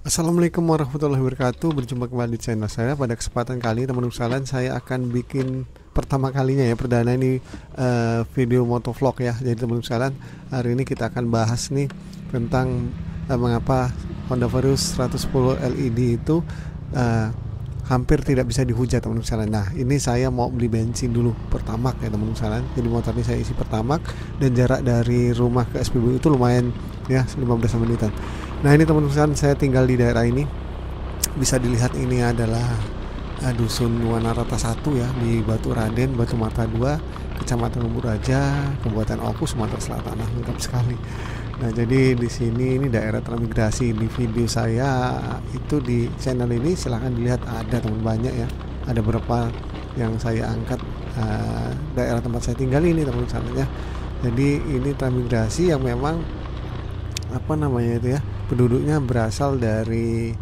Assalamualaikum warahmatullahi wabarakatuh. Berjumpa kembali di channel saya. Pada kesempatan kali teman-teman sekalian, saya akan bikin pertama kalinya ya, perdana ini video motovlog ya. Jadi teman-teman sekalian, hari ini kita akan bahas nih tentang mengapa Honda Vario 110 LED itu hampir tidak bisa dihujat teman-teman sekalian. Nah, ini saya mau beli bensin dulu Pertamax ya teman-teman sekalian. Jadi motor ini saya isi Pertamax dan jarak dari rumah ke SPBU itu lumayan ya, 15 menitan. Nah, ini teman-teman, saya tinggal di daerah ini. Bisa dilihat ini adalah dusun Wanarata 1 ya, di Batu Raden, Batu Mata 2, Kecamatan Lumbur Raja, Kabupaten Oku, Sumatera Selatan. Nah, lengkap sekali. Nah, jadi di sini ini daerah transmigrasi. Di video saya itu di channel ini silahkan dilihat, ada teman banyak ya. Ada beberapa yang saya angkat daerah tempat saya tinggal ini teman-teman ya. Jadi ini transmigrasi yang memang itu ya, penduduknya berasal dari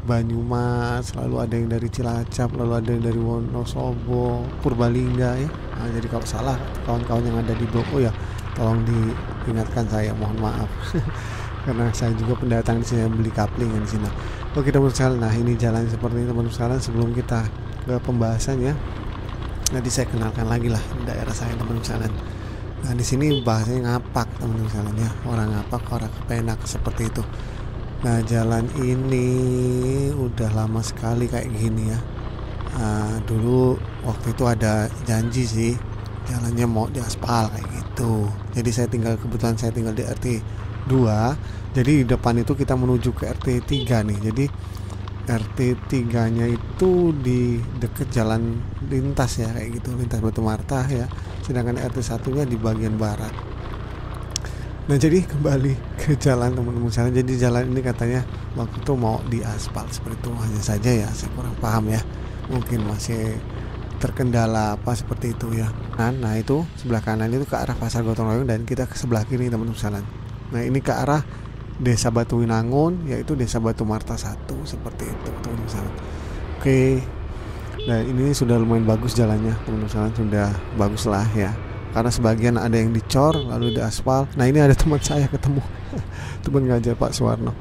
Banyumas, lalu ada yang dari Cilacap, lalu ada yang dari Wonosobo, Purbalingga ya. Nah, jadi kalau salah kawan-kawan yang ada di blog ya, tolong diingatkan saya, mohon maaf. Karena saya juga pendatang di sini, beli kapling di sini. Oke teman-teman sekalian, nah ini jalan seperti ini teman-teman sekalian. Sebelum kita ke pembahasan ya, nanti saya kenalkan lagi lah daerah saya teman-teman sekalian. Nah, di sini bahasanya ngapak teman-teman sekalian ya, orang ngapak, orang kepenak seperti itu. Nah, jalan ini udah lama sekali kayak gini ya. Dulu waktu itu ada janji sih, jalannya mau diaspal kayak gitu. Jadi kebetulan saya tinggal di RT 2. Jadi di depan itu kita menuju ke RT 3 nih. Jadi RT 3-nya itu di dekat jalan lintas ya, kayak gitu, lintas Batu Martah ya. Sedangkan RT 1-nya di bagian barat. Nah, jadi kembali ke jalan teman-teman sekalian. Jadi jalan ini katanya waktu itu mau diaspal seperti itu, hanya saja ya saya kurang paham ya. Mungkin masih terkendala apa seperti itu ya. Nah, itu sebelah kanan itu ke arah Pasar Gotong Royong dan kita ke sebelah kiri teman-teman sekalian. Nah, ini ke arah Desa Batu Winangun, yaitu Desa Batu Martah 1 seperti itu teman-teman sekalian. Oke. Nah, ini sudah lumayan bagus jalannya teman-teman sekalian, sudah bagus lah ya. Karena sebagian ada yang dicor lalu diaspal. Nah, ini ada teman saya ketemu teman ngajar Pak Suwarno.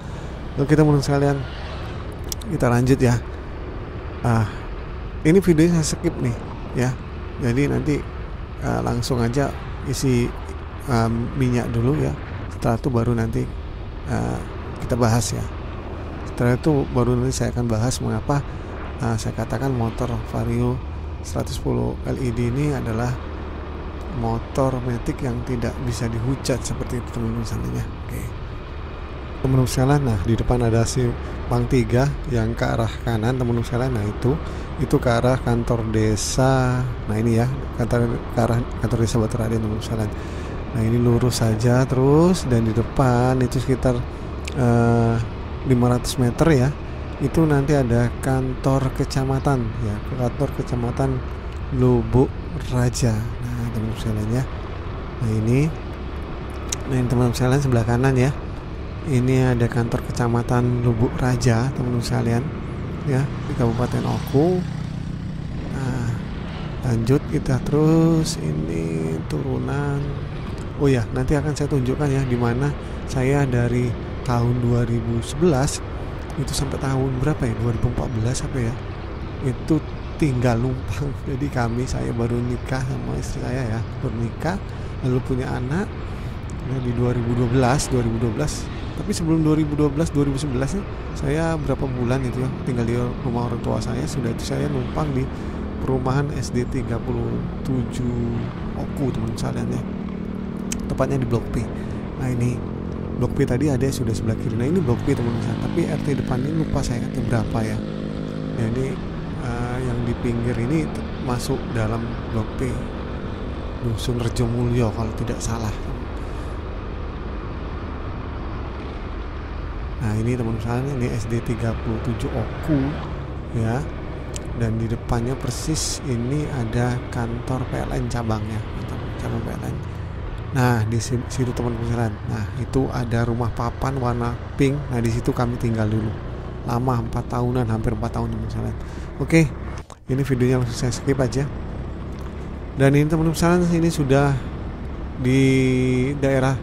Oke teman-teman sekalian, kita lanjut ya. Ini videonya saya skip nih ya. Jadi nanti langsung aja isi minyak dulu ya. Setelah itu baru nanti kita bahas ya. Setelah itu baru nanti saya akan bahas mengapa saya katakan motor Vario 110 LED ini adalah motor matic yang tidak bisa dihujat seperti itu teman-teman sekalian ya. Oke. Teman-teman sekalian, nah di depan ada simpang 3 yang ke arah kanan teman-teman sekalian. Nah, itu ke arah kantor desa. Nah, ini ya, ke arah kantor desa Batu Raden teman-teman sekalian. Nah, ini lurus saja terus, dan di depan itu sekitar 500 meter ya, itu nanti ada kantor kecamatan ya, kantor kecamatan Lubuk Raja. Nah, teman-teman sekalian ya. Nah, ini teman-teman sekalian sebelah kanan ya. Ini ada kantor kecamatan Lubuk Raja teman-teman sekalian ya, di Kabupaten Oku. Nah, lanjut kita terus, ini turunan. Oh ya, nanti akan saya tunjukkan ya di mana saya dari tahun 2011 itu sampai tahun berapa ya, 2014 apa ya, itu tinggal numpang. Jadi saya baru nikah sama istri saya ya, bernikah lalu punya anak di 2012. Tapi sebelum 2011 nih, saya berapa bulan itu ya tinggal di rumah orang tua saya. Sudah itu saya numpang di perumahan SD 37 Oku teman sekalian ya, tepatnya di Blok P. Nah, ini Blok P tadi ada sudah sebelah kiri. Nah, ini Blok P teman-teman, tapi RT depan ini lupa saya RT berapa ya. Jadi yang di pinggir ini masuk dalam Blok P, Dusun Rejomulyo kalau tidak salah. Nah, ini teman-teman, ini SD 37 Oku ya. Dan di depannya persis ini ada kantor PLN cabangnya, cabang PLN. Nah, di situ teman-teman. Nah, itu ada rumah papan warna pink. Nah, di situ kami tinggal dulu. Lama, 4 tahunan, hampir 4 tahun teman-teman. Oke. Ini videonya langsung saya skip aja. Dan ini teman-teman, ini sudah di daerah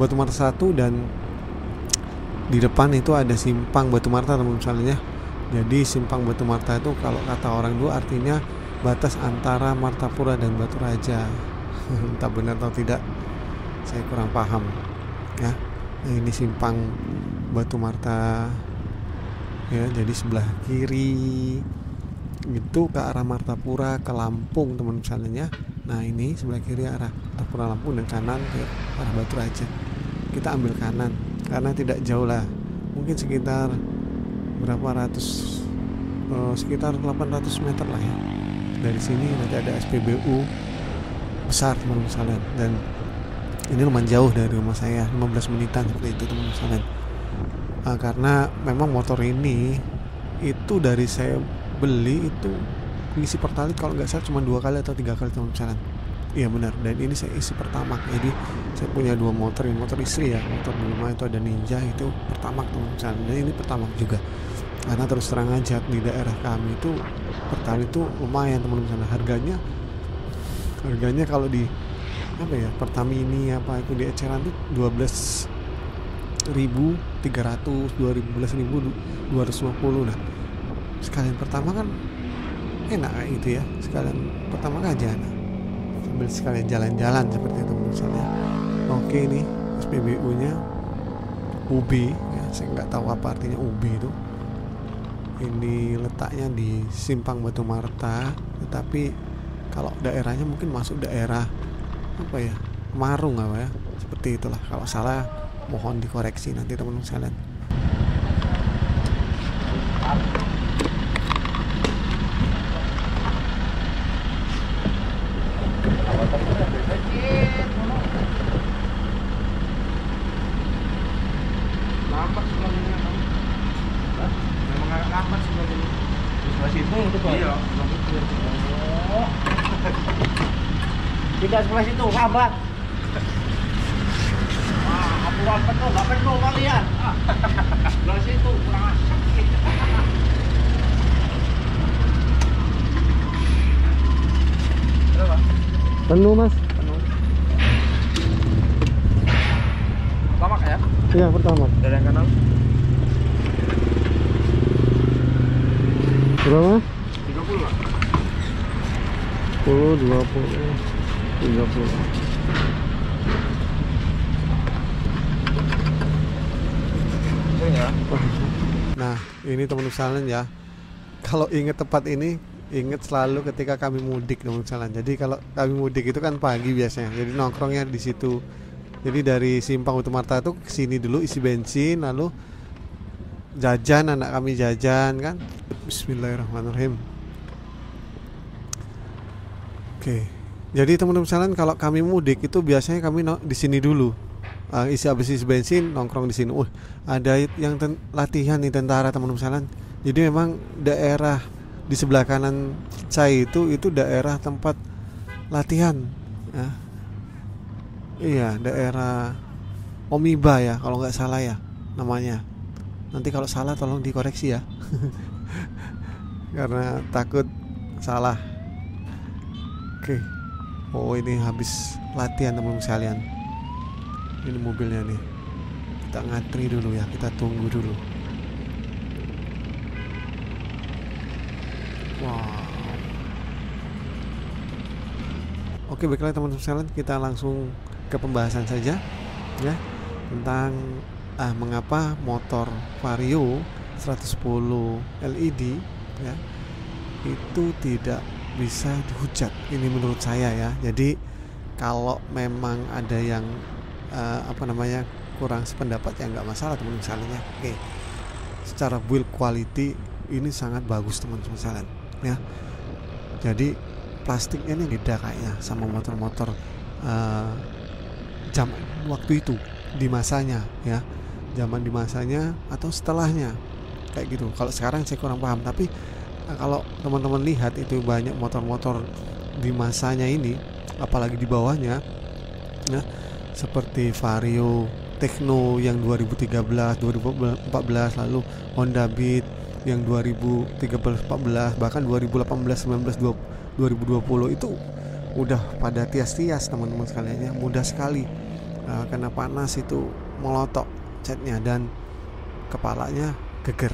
Batu Martah 1 dan di depan itu ada simpang Batu Marta teman-teman sekalian ya. Jadi simpang Batu Marta itu kalau kata orang dulu artinya batas antara Martapura dan Batu Raja. Entah benar atau tidak, saya kurang paham ya. Nah, ini simpang Batu Marta ya. Jadi sebelah kiri itu ke arah Martapura ke Lampung teman-teman sekalian ya. Nah ini sebelah kiri arah Martapura Lampung dan kanan ke arah Batu Raja. Kita ambil kanan karena tidak jauh lah, mungkin sekitar berapa ratus, sekitar 800 meter lah ya. Dari sini nanti ada SPBU besar teman-teman sekalian, dan ini lumayan jauh dari rumah saya, 15 menitan seperti itu teman-teman sekalian. Karena memang motor ini itu dari saya beli itu ngisi pertalit kalau nggak salah cuma 2 kali atau 3 kali teman-teman sekalian. Iya benar, dan ini saya isi pertamax. Jadi saya punya 2 motor, ini motor istri ya, motor di rumah itu ada Ninja, itu pertamax teman-teman sekalian. Dan ini pertamax juga, karena terus terang aja di daerah kami itu pertalit itu lumayan teman-teman sekalian. Harganya kalau di apa ya, Pertamini apa itu di eceran tuh 12.300, 12.250. Nah sekalian pertama kan enak kayak gitu ya, sekalian pertama aja nah, sambil sekalian jalan-jalan seperti itu misalnya. Oke, ini SPBU nya UB ya, saya nggak tahu apa artinya UB itu. Ini letaknya di simpang Batu Marta, tetapi kalau daerahnya mungkin masuk daerah apa ya, Marung apa ya, seperti itulah. Kalau salah mohon dikoreksi nanti teman-teman sekalian. Tidak sebelah situ, lambat. Aturan penuh, nggak penuh kalian. Sebelah situ, kurang asik. Berapa? Penuh mas? Penuh. Pertama ya? Iya pertama. Dari yang kanan. Berapa? 30 lah. 10, 20, 30. Nah ini teman-teman sekalian ya, kalau ingat tempat ini, ingat selalu ketika kami mudik teman-teman sekalian. Jadi kalau kami mudik itu kan pagi biasanya, jadi nongkrongnya di situ. Jadi dari simpang Batu Marta itu kesini dulu isi bensin, lalu jajan, anak kami jajan kan. Bismillahirrahmanirrahim. Oke, jadi teman-teman sekalian kalau kami mudik itu biasanya kami di sini dulu, habis isi bensin nongkrong di sini. Ada yang latihan nih tentara teman-teman sekalian. Jadi memang daerah di sebelah kanan saya itu daerah tempat latihan. Ya. Iya, daerah Omiba ya kalau nggak salah ya namanya. Nanti kalau salah tolong dikoreksi ya, karena takut salah. Oke. Oh ini habis latihan teman-teman sekalian. Ini mobilnya nih. Kita ngantri dulu ya, kita tunggu dulu. Wow. Oke, baiklah teman-teman sekalian, kita langsung ke pembahasan saja ya, tentang mengapa motor Vario 110 LED ya itu tidak bisa dihujat. Ini menurut saya ya. Jadi kalau memang ada yang kurang sependapat ya nggak masalah teman-teman sekalian ya. Oke, secara build quality ini sangat bagus teman-teman sekalian ya. Jadi plastiknya ini beda kayaknya sama motor-motor zaman waktu itu, di masanya ya, zaman di masanya atau setelahnya kayak gitu. Kalau sekarang saya kurang paham, tapi kalau teman-teman lihat itu banyak motor-motor di masanya ini, apalagi di bawahnya ya, seperti Vario, Tekno yang 2013, 2014, lalu Honda Beat yang 2013-14, bahkan 2018-19, 2020 itu udah pada tias-tias teman-teman sekalian ya, mudah sekali kena panas itu melotok catnya. Dan kepalanya geger.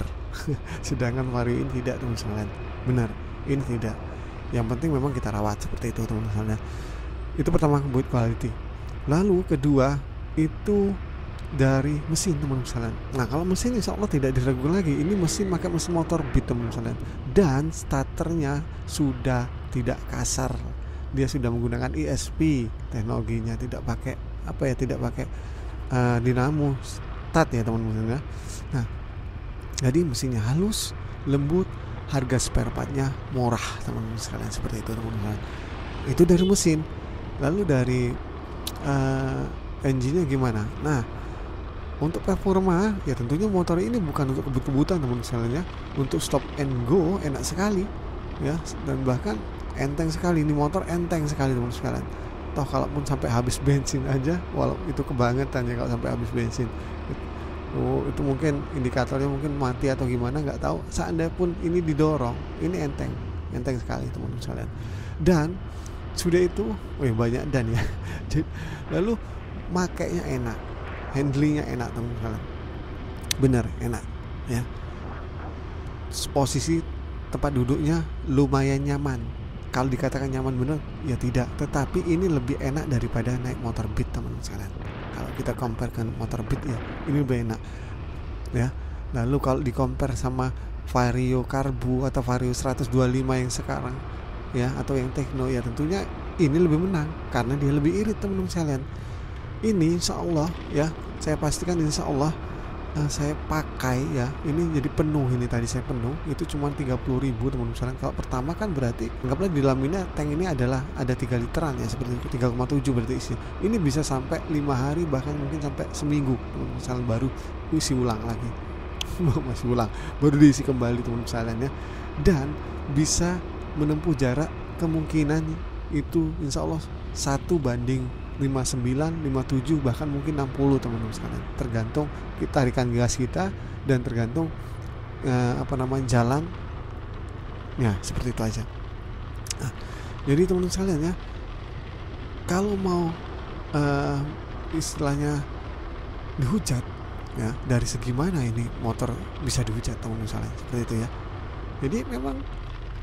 Sedangkan Vario ini tidak, teman sekalian. Benar, ini tidak. Yang penting memang kita rawat seperti itu, teman sekalian. Itu pertama, build quality. Lalu kedua itu dari mesin, teman sekalian. Nah, kalau mesin insya Allah tidak diragukan lagi. Ini mesin pakai mesin motor Beat, teman sekalian. Dan starternya sudah tidak kasar. Dia sudah menggunakan ESP teknologinya, tidak pakai tidak pakai dinamo start ya, teman-teman. Nah, jadi mesinnya halus, lembut, harga spare partnya murah, teman-teman sekalian, seperti itu, teman-teman. Itu dari mesin. Lalu dari engine-nya gimana? Nah, untuk performa ya tentunya motor ini bukan untuk kebut-kebutan, teman-teman sekalian ya. Untuk stop and go enak sekali ya, dan bahkan enteng sekali. Ini motor enteng sekali, teman-teman sekalian. Toh kalaupun sampai habis bensin aja, walau itu kebangetan ya kalau sampai habis bensin. Itu mungkin indikatornya mungkin mati atau gimana, nggak tahu. Seandainya pun ini didorong, ini enteng sekali, teman-teman sekalian. Dan sudah itu, banyak dan ya. Lalu makainya enak, handlingnya enak, teman-teman sekalian. Bener enak ya. Posisi tempat duduknya lumayan nyaman. Kalau dikatakan nyaman bener ya tidak, tetapi ini lebih enak daripada naik motor Beat, teman-teman sekalian. Kalau kita compare dengan motor Beat ya, ini lebih enak ya. Lalu kalau di compare sama Vario Karbu atau Vario 125 yang sekarang ya, atau yang Tekno ya, tentunya ini lebih menang karena dia lebih irit, teman-teman sekalian. Ini insya Allah ya, saya pastikan insya Allah saya pakai ya, ini jadi penuh. Ini tadi saya penuh itu cuma 30.000, teman-teman sekalian. Kalau pertama kan berarti anggaplah di dalam ini tank ini ada 3 literan ya, seperti itu, 3,7 berarti isi. Ini bisa sampai 5 hari, bahkan mungkin sampai seminggu, teman-teman sekalian, baru isi ulang lagi. Masih ulang, baru diisi kembali, teman-teman sekalian ya. Dan bisa menempuh jarak kemungkinan itu insya Allah 1:59, 57, bahkan mungkin 60, teman-teman sekalian. Tergantung tarikan gas kita dan tergantung jalan ya, seperti itu aja. Nah, jadi teman-teman sekalian ya, kalau mau istilahnya dihujat ya, dari segi mana ini motor bisa dihujat, teman-teman sekalian, seperti itu ya. Jadi memang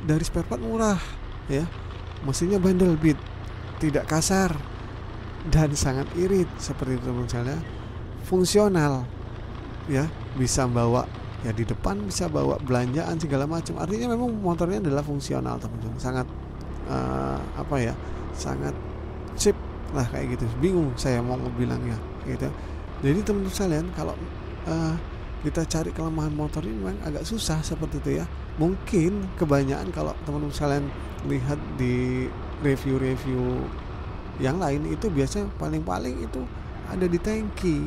dari spare part murah ya, mesinnya bandel Beat, tidak kasar dan sangat irit, seperti itu, teman-teman sekalian. Fungsional ya, bisa bawa ya di depan, bisa bawa belanjaan segala macam. Artinya memang motornya adalah fungsional, teman-teman. Sangat sangat cheap lah, kayak gitu. Bingung saya mau bilangnya gitu. Jadi teman-teman sekalian, kalau kita cari kelemahan motor ini memang agak susah, seperti itu ya. Mungkin kebanyakan kalau teman-teman sekalian lihat di review-review yang lain itu biasanya paling-paling itu ada di tangki.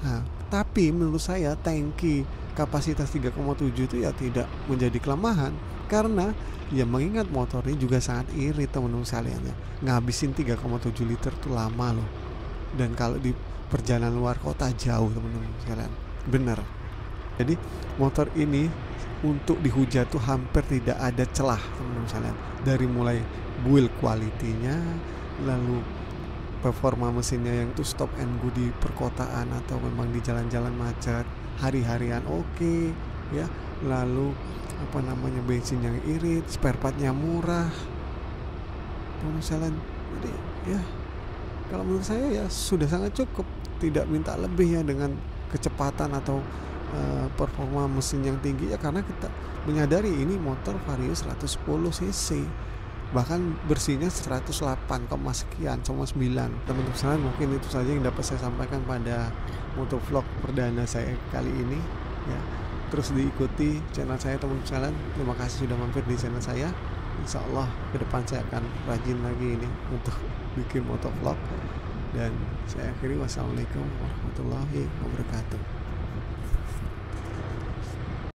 Nah, tapi menurut saya tangki kapasitas 3,7 itu ya tidak menjadi kelemahan, karena ya mengingat motornya juga sangat irit, teman-teman sekalian ya. Ngabisin 3,7 liter tuh lama loh. Dan kalau di perjalanan luar kota jauh, teman-teman sekalian. Bener. Jadi motor ini untuk dihujat tuh hampir tidak ada celah, teman-teman sekalian. Dari mulai build quality-nya, lalu performa mesinnya yang itu stop and go di perkotaan atau memang di jalan-jalan macet, hari-harian oke ya. Lalu bensin yang irit, spare partnya murah, teman-teman sekalian. Jadi ya kalau menurut saya ya sudah sangat cukup, tidak minta lebih ya dengan kecepatan atau performa mesin yang tinggi ya, karena kita menyadari ini motor Vario 110 cc, bahkan bersihnya 108, sekian, 9. Teman-teman sekalian, mungkin itu saja yang dapat saya sampaikan pada motovlog perdana saya kali ini ya. Terus diikuti channel saya, teman-teman sekalian. Terima kasih sudah mampir di channel saya. Insya Allah ke depan saya akan rajin lagi ini untuk bikin motovlog. Dan saya akhiri, wassalamualaikum warahmatullahi wabarakatuh.